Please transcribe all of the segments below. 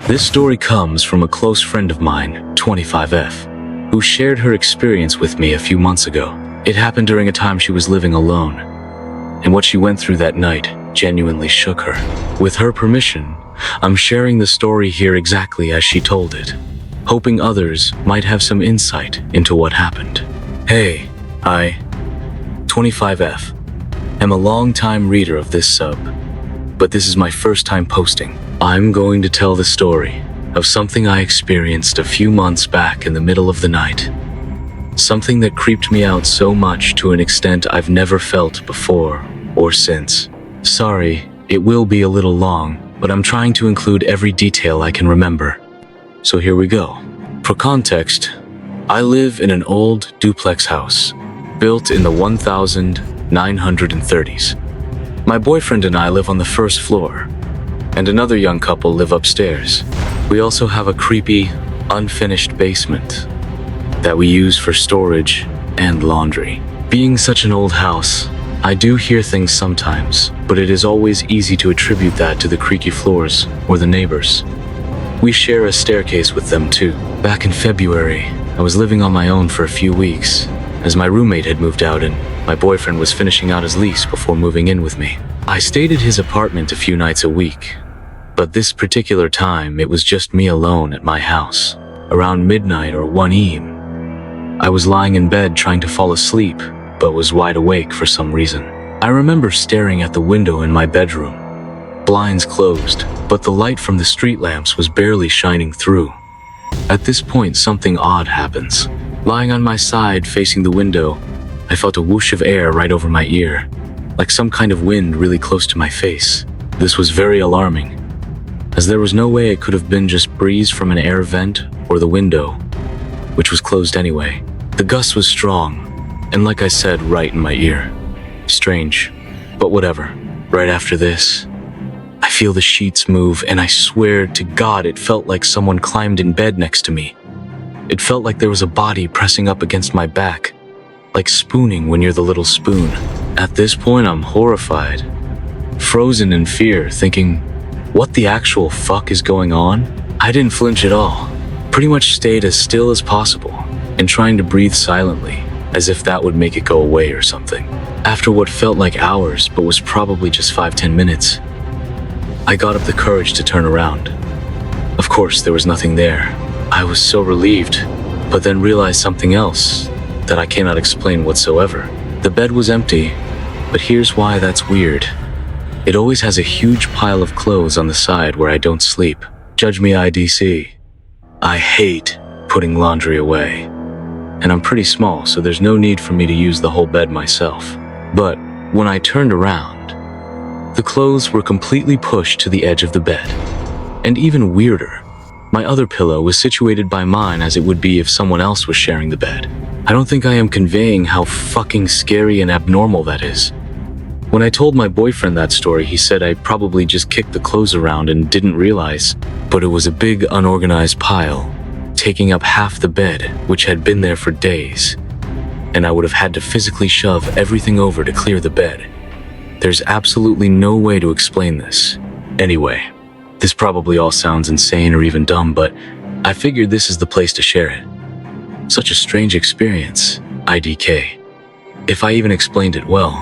This story comes from a close friend of mine, 25F, who shared her experience with me a few months ago. It happened during a time she was living alone, and what she went through that night genuinely shook her. With her permission, I'm sharing the story here exactly as she told it, hoping others might have some insight into what happened. Hey, I, 25F, am a long-time reader of this sub, but this is my first time posting. I'm going to tell the story of something I experienced a few months back in the middle of the night. Something that creeped me out so much to an extent I've never felt before or since. Sorry, it will be a little long, but I'm trying to include every detail I can remember. So here we go. For context, I live in an old duplex house, built in the 1930s. My boyfriend and I live on the first floor, and another young couple live upstairs. We also have a creepy, unfinished basement that we use for storage and laundry. Being such an old house, I do hear things sometimes, but it is always easy to attribute that to the creaky floors or the neighbors. We share a staircase with them too. Back in February, I was living on my own for a few weeks, as my roommate had moved out and my boyfriend was finishing out his lease before moving in with me. I stayed at his apartment a few nights a week, but this particular time it was just me alone at my house. Around midnight or 1 a.m., I was lying in bed trying to fall asleep, but was wide awake for some reason. I remember staring at the window in my bedroom, blinds closed, but the light from the street lamps was barely shining through. At this point, something odd happens. Lying on my side facing the window, I felt a whoosh of air right over my ear, like some kind of wind really close to my face. This was very alarming, as there was no way it could have been just breeze from an air vent or the window, which was closed anyway. The gust was strong, and like I said, right in my ear. Strange, but whatever. Right after this, I feel the sheets move, and I swear to God it felt like someone climbed in bed next to me. It felt like there was a body pressing up against my back, like spooning when you're the little spoon. At this point, I'm horrified, frozen in fear, thinking, what the actual fuck is going on? I didn't flinch at all, pretty much stayed as still as possible, and trying to breathe silently, as if that would make it go away or something. After what felt like hours, but was probably just 5-10 minutes, I got up the courage to turn around. Of course, there was nothing there. I was so relieved, but then realized something else that I cannot explain whatsoever. The bed was empty, but here's why that's weird. It always has a huge pile of clothes on the side where I don't sleep. Judge me IDC. I hate putting laundry away. And I'm pretty small, so there's no need for me to use the whole bed myself. But when I turned around, the clothes were completely pushed to the edge of the bed. And even weirder, my other pillow was situated by mine as it would be if someone else was sharing the bed. I don't think I am conveying how fucking scary and abnormal that is. When I told my boyfriend that story, he said I probably just kicked the clothes around and didn't realize, but it was a big unorganized pile, taking up half the bed, which had been there for days, and I would have had to physically shove everything over to clear the bed. There's absolutely no way to explain this. Anyway, this probably all sounds insane or even dumb, but I figured this is the place to share it. Such a strange experience, IDK, if I even explained it well.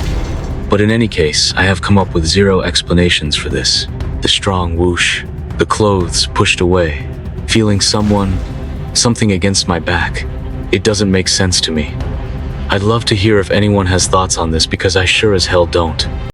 But in any case, I have come up with zero explanations for this. The strong whoosh, the clothes pushed away, feeling something against my back. It doesn't make sense to me. I'd love to hear if anyone has thoughts on this because I sure as hell don't.